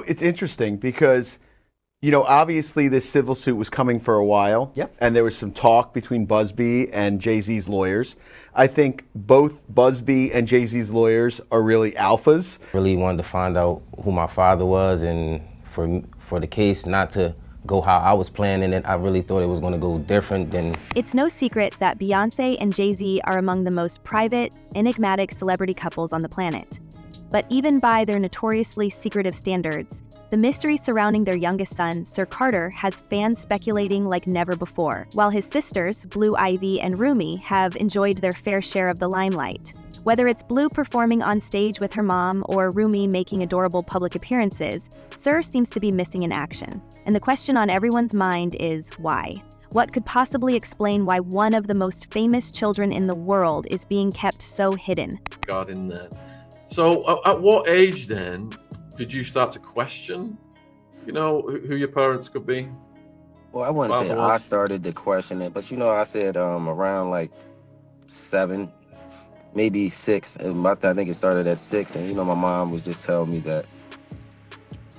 it's interesting because, obviously this civil suit was coming for a while. Yep. And there was some talk between Busby and Jay Z's lawyers. I think both Busby and Jay Z's lawyers are really alphas. Really wanted to find out who my father was, and for the case not to go how I was planning it, I really thought it was going to go different than... It's no secret that Beyoncé and Jay Z are among the most private, enigmatic celebrity couples on the planet. But even by their notoriously secretive standards, the mystery surrounding their youngest son, Sir Carter, has fans speculating like never before, while his sisters, Blue Ivy and Rumi, have enjoyed their fair share of the limelight. Whether it's Blue performing on stage with her mom or Rumi making adorable public appearances, Sir seems to be missing in action. And the question on everyone's mind is why? What could possibly explain why one of the most famous children in the world is being kept so hidden? Regarding that. So at what age then did you start to question, who your parents could be? Well, I wouldn't say I started to question it, but I said around like 7, maybe 6. I think it started at 6, and my mom was just telling me that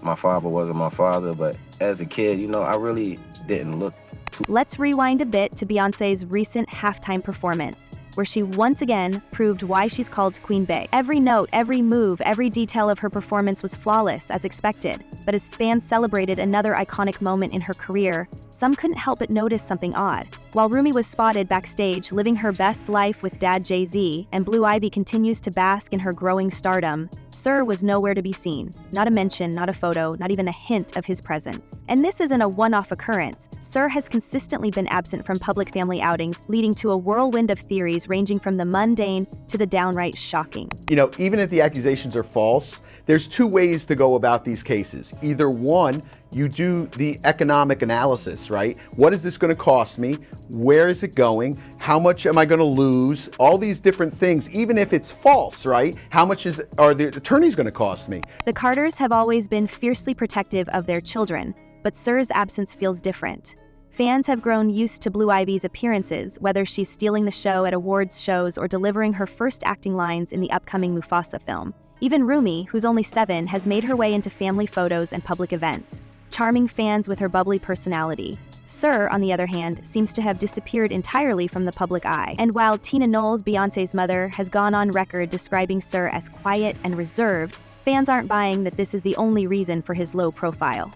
my father wasn't my father. But as a kid, I really didn't look too... Let's rewind a bit to Beyoncé's recent halftime performance, where she once again proved why she's called Queen Bey. Every note, every move, every detail of her performance was flawless, as expected. But as fans celebrated another iconic moment in her career, some couldn't help but notice something odd. While Rumi was spotted backstage living her best life with dad Jay Z, and Blue Ivy continues to bask in her growing stardom, Sir was nowhere to be seen. Not a mention, not a photo, not even a hint of his presence. And this isn't a one-off occurrence. Sir has consistently been absent from public family outings, leading to a whirlwind of theories ranging from the mundane to the downright shocking. Even if the accusations are false, there's 2 ways to go about these cases. Either one, you do the economic analysis, right? What is this going to cost me? Where is it going? How much am I going to lose? All these different things, even if it's false, right? How much are the attorneys going to cost me? The Carters have always been fiercely protective of their children, but Sir's absence feels different. Fans have grown used to Blue Ivy's appearances, whether she's stealing the show at awards shows or delivering her first acting lines in the upcoming Mufasa film. Even Rumi, who's only 7, has made her way into family photos and public events, charming fans with her bubbly personality. Sir, on the other hand, seems to have disappeared entirely from the public eye. And while Tina Knowles, Beyoncé's mother, has gone on record describing Sir as quiet and reserved, fans aren't buying that this is the only reason for his low profile.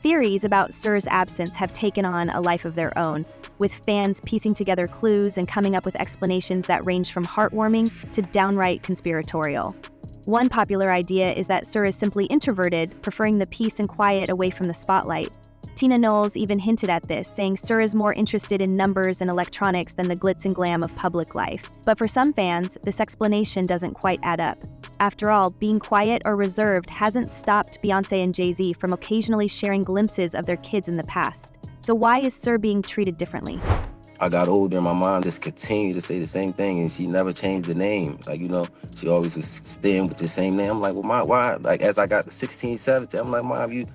Theories about Sir's absence have taken on a life of their own, with fans piecing together clues and coming up with explanations that range from heartwarming to downright conspiratorial. One popular idea is that Sir is simply introverted, preferring the peace and quiet away from the spotlight. Tina Knowles even hinted at this, saying Sir is more interested in numbers and electronics than the glitz and glam of public life. But for some fans, this explanation doesn't quite add up. After all, being quiet or reserved hasn't stopped Beyoncé and Jay Z from occasionally sharing glimpses of their kids in the past. So why is Sir being treated differently? I got older and my mom just continued to say the same thing, and she never changed the name. She always was staying with the same name. I'm like, well, Mom, why? Like, as I got to 16, 17, I'm like, Mom, you've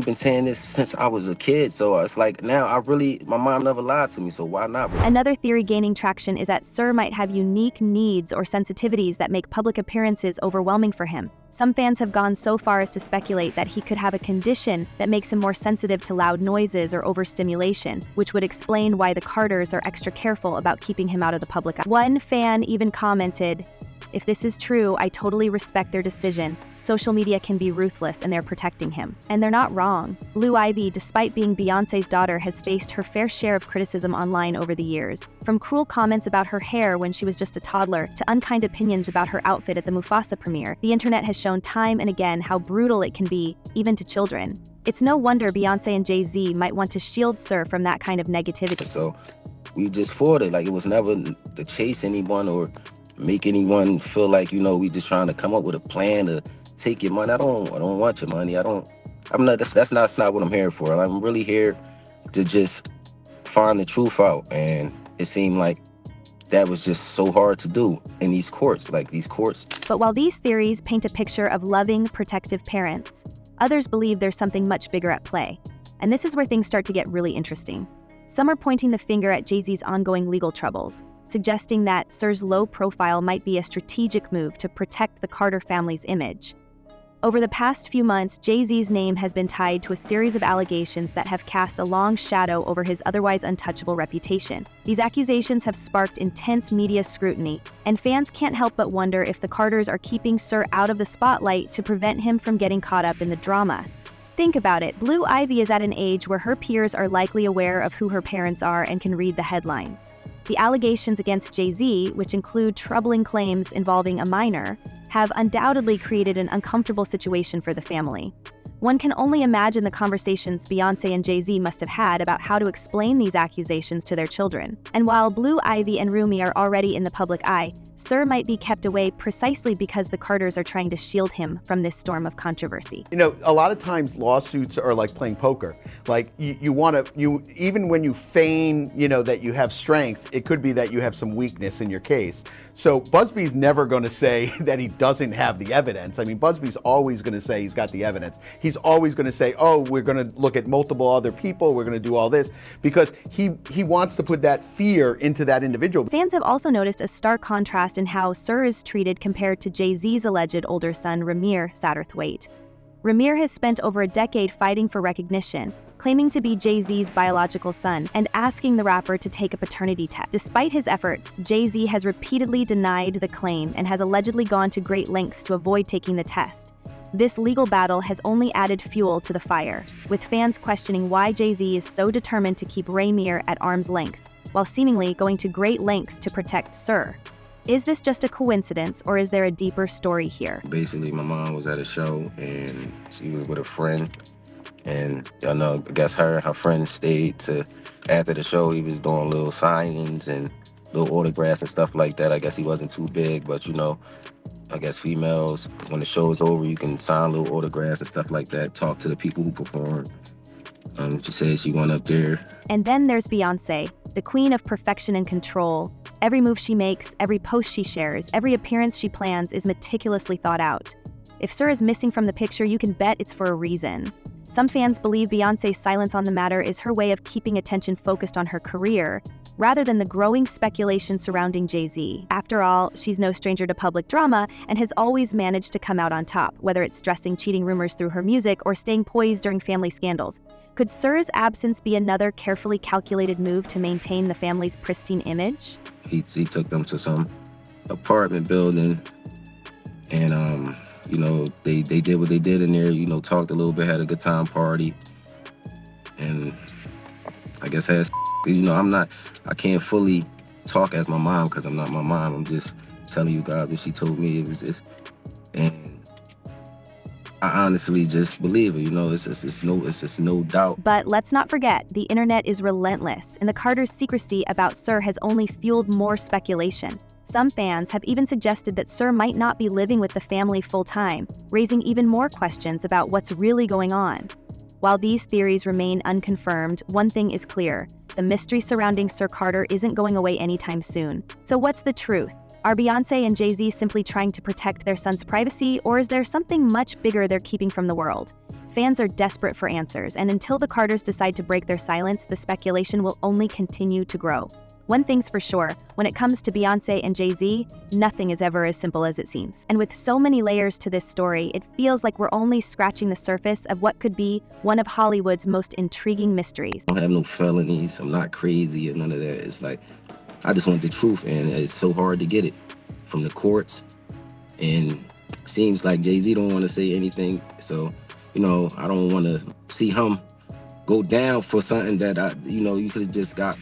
been saying this since I was a kid. So it's like, now my mom never lied to me, so why not? Another theory gaining traction is that Sir might have unique needs or sensitivities that make public appearances overwhelming for him. Some fans have gone so far as to speculate that he could have a condition that makes him more sensitive to loud noises or overstimulation, which would explain why the Carters are extra careful about keeping him out of the public eye. One fan even commented, "If this is true, I totally respect their decision. Social media can be ruthless and they're protecting him." And they're not wrong. Blue Ivy, despite being Beyoncé's daughter, has faced her fair share of criticism online over the years. From cruel comments about her hair when she was just a toddler to unkind opinions about her outfit at the Mufasa premiere, the internet has shown time and again how brutal it can be, even to children. It's no wonder Beyoncé and Jay Z might want to shield Sir from that kind of negativity. So we just fought it. Like, it was never to chase anyone or make anyone feel like, we just trying to come up with a plan to take your money. I don't want your money. That's not what I'm here for. I'm really here to just find the truth out. And it seemed like that was just so hard to do in these courts. But while these theories paint a picture of loving, protective parents, others believe there's something much bigger at play. And this is where things start to get really interesting. Some are pointing the finger at Jay Z's ongoing legal troubles, suggesting that Sir's low profile might be a strategic move to protect the Carter family's image. Over the past few months, Jay Z's name has been tied to a series of allegations that have cast a long shadow over his otherwise untouchable reputation. These accusations have sparked intense media scrutiny, and fans can't help but wonder if the Carters are keeping Sir out of the spotlight to prevent him from getting caught up in the drama. Think about it, Blue Ivy is at an age where her peers are likely aware of who her parents are and can read the headlines. The allegations against Jay Z, which include troubling claims involving a minor, have undoubtedly created an uncomfortable situation for the family. One can only imagine the conversations Beyoncé and Jay Z must have had about how to explain these accusations to their children. And while Blue Ivy and Rymir are already in the public eye, Sir might be kept away precisely because the Carters are trying to shield him from this storm of controversy. You know, a lot of times lawsuits are like playing poker. Like even when you feign, that you have strength, it could be that you have some weakness in your case. So Busby's never going to say that he doesn't have the evidence. I mean, Busby's always going to say he's got the evidence. He's always going to say, oh, we're going to look at multiple other people, we're going to do all this, because he wants to put that fear into that individual. Fans have also noticed a stark contrast in how Sir is treated compared to Jay Z's alleged older son, Rymir Satterthwaite. Rymir has spent over a decade fighting for recognition, claiming to be Jay Z's biological son and asking the rapper to take a paternity test. Despite his efforts, Jay Z has repeatedly denied the claim and has allegedly gone to great lengths to avoid taking the test. This legal battle has only added fuel to the fire, with fans questioning why Jay Z is so determined to keep Rymir at arm's length, while seemingly going to great lengths to protect Sir. Is this just a coincidence, or is there a deeper story here? Basically, my mom was at a show, and she was with a friend. And I know, I guess her and her friend stayed to, after the show, he was doing little signings and little autographs and stuff like that. I guess he wasn't too big, but I guess females, when the show's over, you can sign little autographs and stuff like that, talk to the people who perform. She said she went up there. And then there's Beyoncé, the queen of perfection and control. Every move she makes, every post she shares, every appearance she plans is meticulously thought out. If Sir is missing from the picture, you can bet it's for a reason. Some fans believe Beyoncé's silence on the matter is her way of keeping attention focused on her career, rather than the growing speculation surrounding Jay Z. After all, she's no stranger to public drama and has always managed to come out on top, whether it's dressing cheating rumors through her music or staying poised during family scandals. Could Sir's absence be another carefully calculated move to maintain the family's pristine image? He took them to some apartment building, and they did what they did in there, talked a little bit, had a good time, party, and I guess I can't fully talk as my mom because I'm not my mom. I'm just telling you guys what she told me. It was this, and I honestly just believe it. It's just no doubt. But let's not forget, the internet is relentless, and the Carters' secrecy about Sir has only fueled more speculation. Some fans have even suggested that Sir might not be living with the family full-time, raising even more questions about what's really going on. While these theories remain unconfirmed, one thing is clear: the mystery surrounding Sir Carter isn't going away anytime soon. So what's the truth? Are Beyoncé and Jay Z simply trying to protect their son's privacy, or is there something much bigger they're keeping from the world? Fans are desperate for answers, and until the Carters decide to break their silence, the speculation will only continue to grow. One thing's for sure, when it comes to Beyoncé and Jay Z, nothing is ever as simple as it seems. And with so many layers to this story, it feels like we're only scratching the surface of what could be one of Hollywood's most intriguing mysteries. I don't have no felonies, I'm not crazy or none of that. It's like, I just want the truth, and it's so hard to get it from the courts. And it seems like Jay Z don't want to say anything, so, I don't want to see him go down for something that you could have just got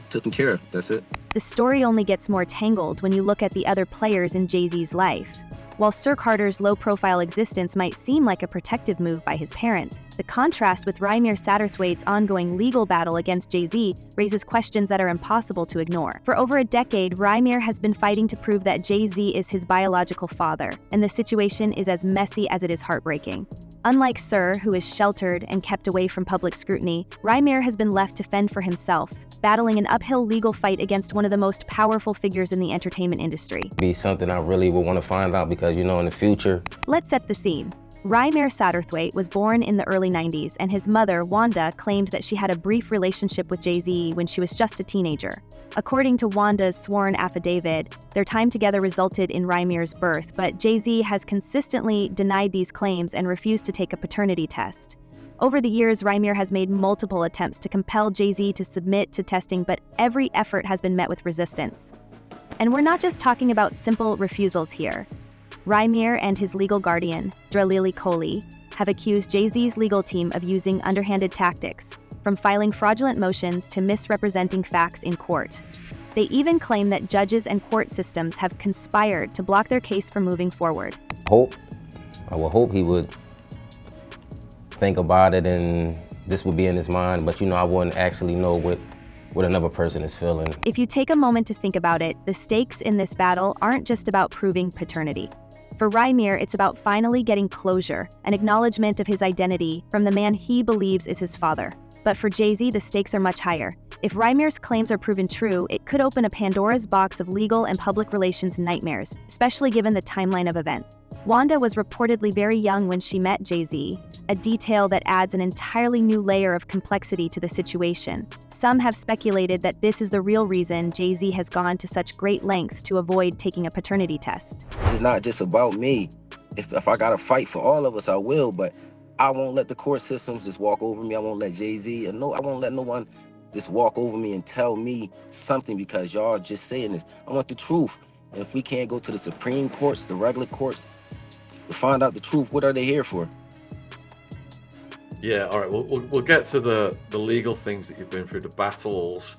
taken care of. That's it. The story only gets more tangled when you look at the other players in Jay Z's life. While Sir Carter's low-profile existence might seem like a protective move by his parents, the contrast with Rymir Satterthwaite's ongoing legal battle against Jay Z raises questions that are impossible to ignore. For over a decade, Rymir has been fighting to prove that Jay Z is his biological father, and the situation is as messy as it is heartbreaking. Unlike Sir, who is sheltered and kept away from public scrutiny, Rymir has been left to fend for himself, battling an uphill legal fight against one of the most powerful figures in the entertainment industry. Be something I really would want to find out because, in the future. Let's set the scene. Rymir Satterthwaite was born in the early 90s, and his mother, Wanda, claimed that she had a brief relationship with Jay Z when she was just a teenager. According to Wanda's sworn affidavit, their time together resulted in Rymir's birth, but Jay Z has consistently denied these claims and refused to take a paternity test. Over the years, Rymir has made multiple attempts to compel Jay Z to submit to testing, but every effort has been met with resistance. And we're not just talking about simple refusals here. Rymir and his legal guardian, Lily Coley, have accused Jay Z's legal team of using underhanded tactics, from filing fraudulent motions to misrepresenting facts in court. They even claim that judges and court systems have conspired to block their case from moving forward. I would hope he would think about it and this would be in his mind, but I wouldn't actually know what another person is feeling. If you take a moment to think about it, the stakes in this battle aren't just about proving paternity. For Rymir, it's about finally getting closure, an acknowledgement of his identity from the man he believes is his father. But for Jay Z, the stakes are much higher. If Rymir's claims are proven true, it could open a Pandora's box of legal and public relations nightmares, especially given the timeline of events. Wanda was reportedly very young when she met Jay Z, a detail that adds an entirely new layer of complexity to the situation. Some have speculated that this is the real reason Jay Z has gone to such great lengths to avoid taking a paternity test. It's not just about me. If I gotta fight for all of us, I will, but I won't let the court systems just walk over me. I won't let Jay Z, I won't let no one just walk over me and tell me something because y'all just saying this. I want the truth. And if we can't go to the Supreme Courts, the regular courts, to find out the truth, what are they here for? Yeah, all right. We'll get to the legal things that you've been through, the battles.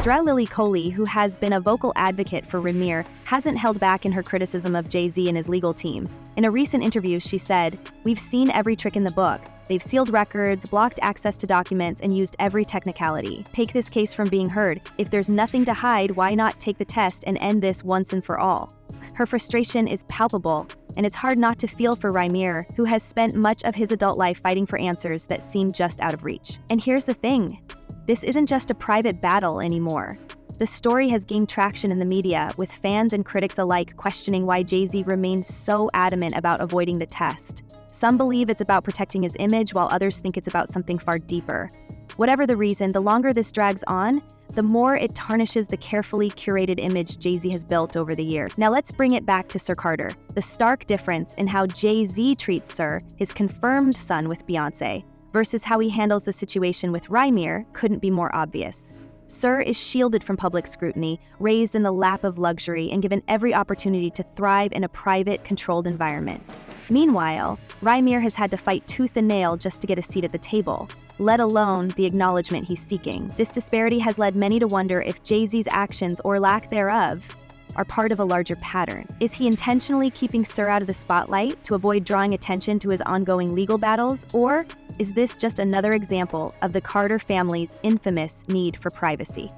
Lily Coley, who has been a vocal advocate for Rymir, hasn't held back in her criticism of Jay Z and his legal team. In a recent interview, she said, "We've seen every trick in the book. They've sealed records, blocked access to documents, and used every technicality. Take this case from being heard. If there's nothing to hide, why not take the test and end this once and for all?" Her frustration is palpable, and it's hard not to feel for Rymir, who has spent much of his adult life fighting for answers that seem just out of reach. And here's the thing. This isn't just a private battle anymore. The story has gained traction in the media, with fans and critics alike questioning why Jay Z remains so adamant about avoiding the test. Some believe it's about protecting his image, while others think it's about something far deeper. Whatever the reason, the longer this drags on, the more it tarnishes the carefully curated image Jay Z has built over the years. Now let's bring it back to Sir Carter. The stark difference in how Jay Z treats Sir, his confirmed son with Beyonce, versus how he handles the situation with Rymir couldn't be more obvious. Sir is shielded from public scrutiny, raised in the lap of luxury, and given every opportunity to thrive in a private, controlled environment. Meanwhile, Rymir has had to fight tooth and nail just to get a seat at the table, let alone the acknowledgement he's seeking. This disparity has led many to wonder if Jay Z's actions, or lack thereof, are part of a larger pattern. Is he intentionally keeping Sir out of the spotlight to avoid drawing attention to his ongoing legal battles, or is this just another example of the Carter family's infamous need for privacy?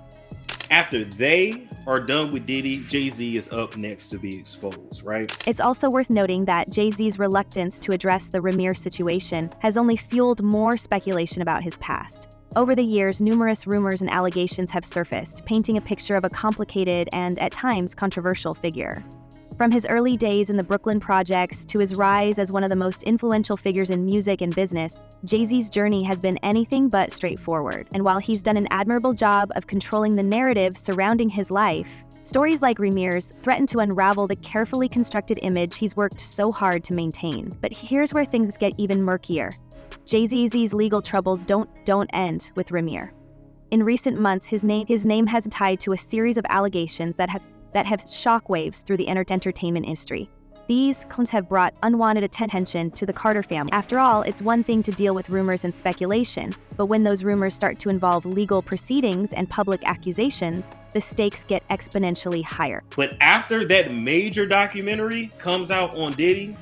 After they are done with Diddy, Jay Z is up next to be exposed, right? It's also worth noting that Jay Z's reluctance to address the Rymir situation has only fueled more speculation about his past. Over the years, numerous rumors and allegations have surfaced, painting a picture of a complicated and, at times, controversial figure. From his early days in the Brooklyn projects to his rise as one of the most influential figures in music and business, Jay Z's journey has been anything but straightforward. And while he's done an admirable job of controlling the narrative surrounding his life, stories like Rymir's threaten to unravel the carefully constructed image he's worked so hard to maintain. But here's where things get even murkier. Jay Z's legal troubles don't end with Rymir. In recent months, his name has been tied to a series of allegations that have shockwaves through the entertainment industry. These claims have brought unwanted attention to the Carter family. After all, it's one thing to deal with rumors and speculation, but when those rumors start to involve legal proceedings and public accusations, the stakes get exponentially higher. But after that major documentary comes out on Diddy,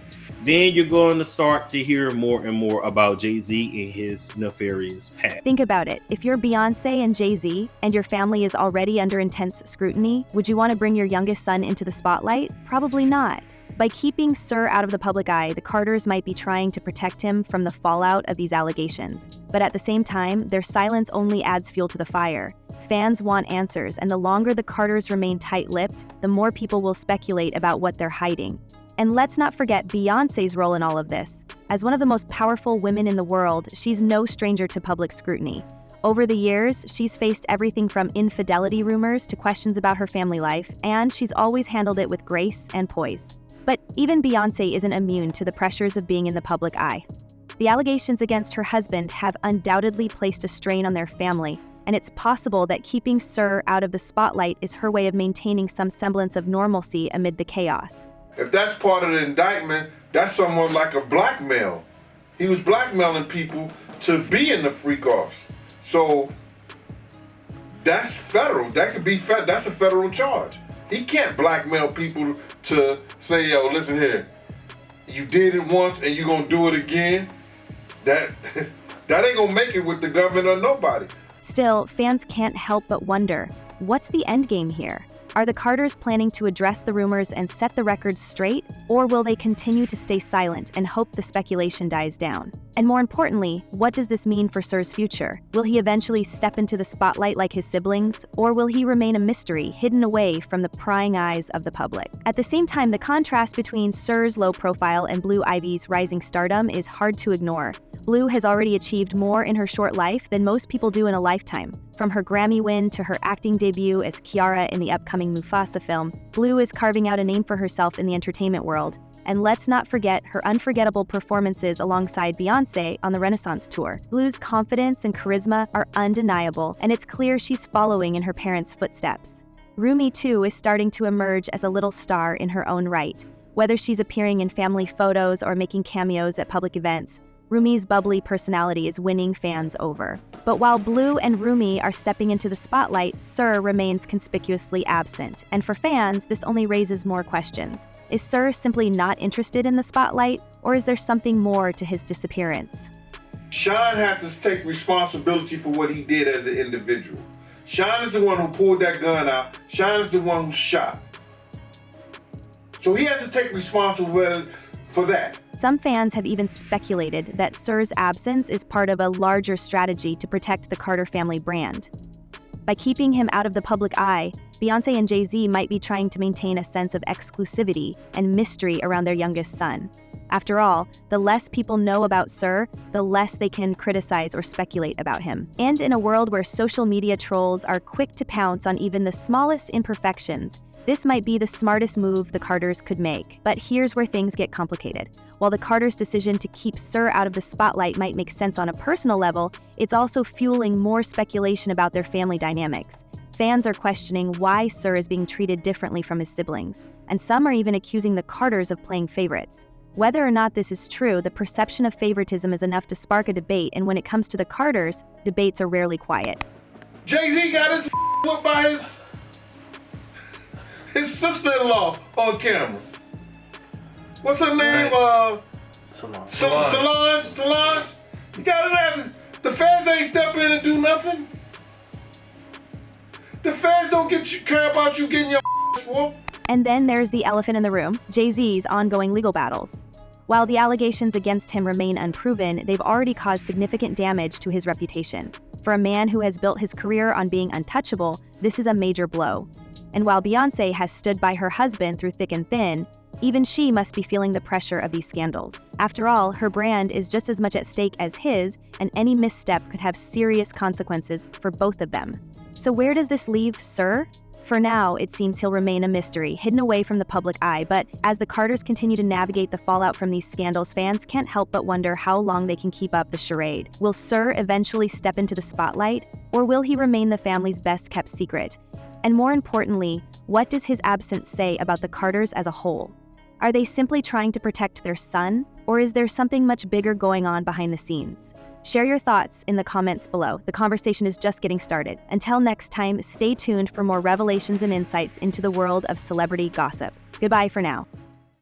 then you're going to start to hear more and more about Jay Z and his nefarious past. Think about it. If you're Beyonce and Jay Z, and your family is already under intense scrutiny, would you want to bring your youngest son into the spotlight? Probably not. By keeping Sir out of the public eye, the Carters might be trying to protect him from the fallout of these allegations. But at the same time, their silence only adds fuel to the fire. Fans want answers, and the longer the Carters remain tight-lipped, the more people will speculate about what they're hiding. And let's not forget Beyoncé's role in all of this. As one of the most powerful women in the world, she's no stranger to public scrutiny. Over the years, she's faced everything from infidelity rumors to questions about her family life, and she's always handled it with grace and poise. But even Beyoncé isn't immune to the pressures of being in the public eye. The allegations against her husband have undoubtedly placed a strain on their family, and it's possible that keeping Sir out of the spotlight is her way of maintaining some semblance of normalcy amid the chaos. If that's part of the indictment, that's somewhat like a blackmail. He was blackmailing people to be in the freak-offs. So that's federal. That could be that's a federal charge. He can't blackmail people to say, yo, listen here, you did it once and you're gonna do it again. That ain't gonna make it with the government or nobody. Still, fans can't help but wonder, what's the end game here? Are the Carters planning to address the rumors and set the record straight, or will they continue to stay silent and hope the speculation dies down? And more importantly, what does this mean for Sir's future? Will he eventually step into the spotlight like his siblings, or will he remain a mystery hidden away from the prying eyes of the public? At the same time, the contrast between Sir's low profile and Blue Ivy's rising stardom is hard to ignore. Blue has already achieved more in her short life than most people do in a lifetime. From her Grammy win to her acting debut as Kiara in the upcoming Mufasa film, Blue is carving out a name for herself in the entertainment world. And let's not forget her unforgettable performances alongside Beyoncé on the Renaissance tour. Blue's confidence and charisma are undeniable, and it's clear she's following in her parents' footsteps. Rumi, too, is starting to emerge as a little star in her own right. Whether she's appearing in family photos or making cameos at public events, Rumi's bubbly personality is winning fans over. But while Blue and Rumi are stepping into the spotlight, Sir remains conspicuously absent. And for fans, this only raises more questions. Is Sir simply not interested in the spotlight, or is there something more to his disappearance? Sean has to take responsibility for what he did as an individual. Sean is the one who pulled that gun out. Sean is the one who shot. So he has to take responsibility for that. Some fans have even speculated that Sir's absence is part of a larger strategy to protect the Carter family brand. By keeping him out of the public eye, Beyoncé and Jay Z might be trying to maintain a sense of exclusivity and mystery around their youngest son. After all, the less people know about Sir, the less they can criticize or speculate about him. And in a world where social media trolls are quick to pounce on even the smallest imperfections, this might be the smartest move the Carters could make. But here's where things get complicated. While the Carters' decision to keep Sir out of the spotlight might make sense on a personal level, it's also fueling more speculation about their family dynamics. Fans are questioning why Sir is being treated differently from his siblings, and some are even accusing the Carters of playing favorites. Whether or not this is true, the perception of favoritism is enough to spark a debate, and when it comes to the Carters, debates are rarely quiet. Jay Z got his whooped by his sister-in-law on camera. What's her name? Solange. You got it after. The fans ain't step in and do nothing. The fans don't care about you getting your whooped. And then there's the elephant in the room, Jay Z's ongoing legal battles. While the allegations against him remain unproven, they've already caused significant damage to his reputation. For a man who has built his career on being untouchable, this is a major blow. And while Beyoncé has stood by her husband through thick and thin, even she must be feeling the pressure of these scandals. After all, her brand is just as much at stake as his, and any misstep could have serious consequences for both of them. So where does this leave Sir? For now, it seems he'll remain a mystery, hidden away from the public eye, but as the Carters continue to navigate the fallout from these scandals, fans can't help but wonder how long they can keep up the charade. Will Sir eventually step into the spotlight, or will he remain the family's best-kept secret? And more importantly, what does his absence say about the Carters as a whole? Are they simply trying to protect their son, or is there something much bigger going on behind the scenes? Share your thoughts in the comments below. The conversation is just getting started. Until next time, stay tuned for more revelations and insights into the world of celebrity gossip. Goodbye for now.